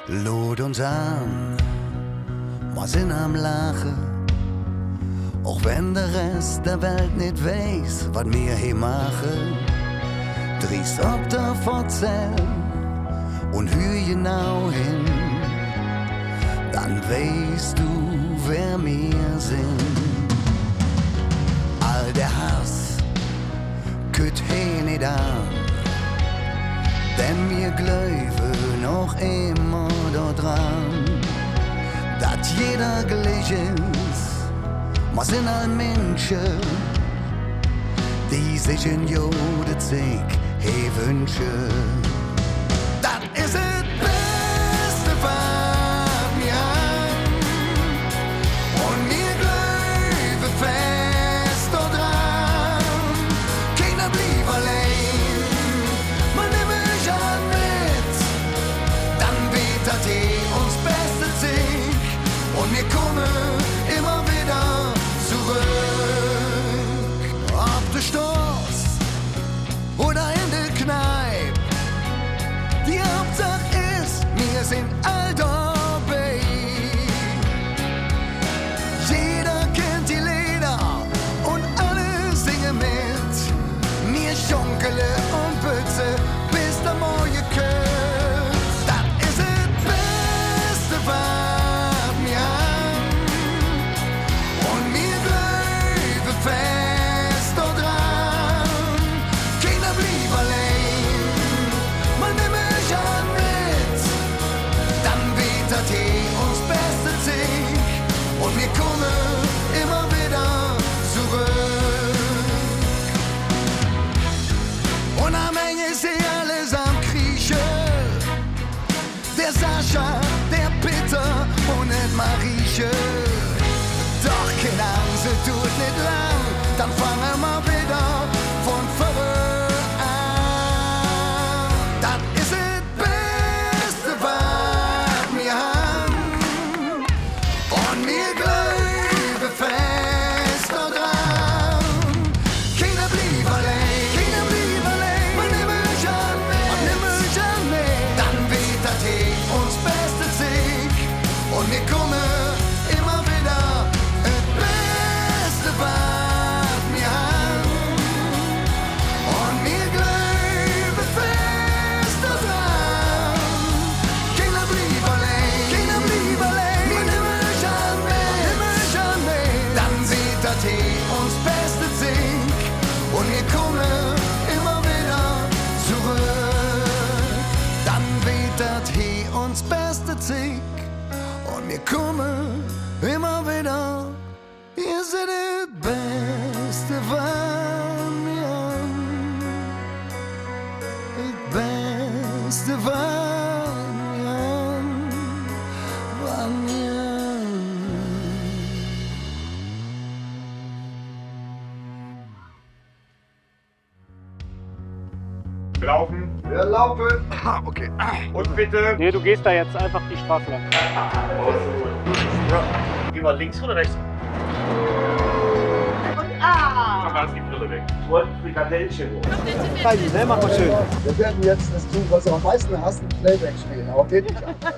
Lud uns an, wir sind am Lachen. Auch wenn der Rest der Welt nicht weiß, was wir hier machen. Drehst ob der Verzell und hör genau hin. Dann weißt du, wer wir sind. All der Hass kütt he nicht an. Denn wir glauben noch immer daran, dass jeder gleich ist. Wir sind all Menschen, die sich in jede Zeit wünschen. Das ist das Beste, was wir haben. Und wir glauben fest daran. Keiner blieb allein. Man nimmt mich an mit. Dann weht das uns beste Sieg. Und wir kommen immer wieder zurück. Ob du Stoß oder in der Kneipe, die Hauptsache ist, wir sind all dabei. Jeder kennt die Lieder und alle singen mit. Wir schonkele und Bütze, bis der Morgen kommt. Das ist das Beste, was wir haben. Und wir glauben fest daran. Keiner blieb allein. Man nimmt mich an mit. Dann weht das uns beste Sieg. Und wir kommen immer wieder zurück. Und am Ende ist sie alles am Kriechen. Der Sascha, der Peter und nicht Marieche. Doch keine Angst, es tut nicht lang, dann fangen wir wieder von vorne an. Das ist das Beste, was wir haben. Und wir glauben fest daran. Keiner blieb allein, keiner blieb allein. Man nimmt mich an mit, man nimmt mich an mit. Dann weht das uns beste Sieg. Und wir kommen immer wieder das Beste, was wir haben. Und wir glauben fest daran. Keiner blieb allein, keiner blieb allein. Man nimmt mich an mit, man nimmt mich an mit. Dann weht das uns beste Sieg. Und wir kommen immer wieder zurück. Dann weht das uns beste Sieg. Und wir kommen immer wieder. Ihr seid das Beste, was wir haben. Das Beste, was wir haben. Was wir haben. Laufen. Wir laufen. Okay. Und bitte. Nee, du gehst da jetzt einfach die Straße lang. Geh mal links oder rechts? Mach erst die Brille weg. Und Frikadellchen. Heidi, ne? Mach mal schön. Wir werden jetzt das tun, was wir am meisten hassen, Playback spielen. Aber geht nicht anders.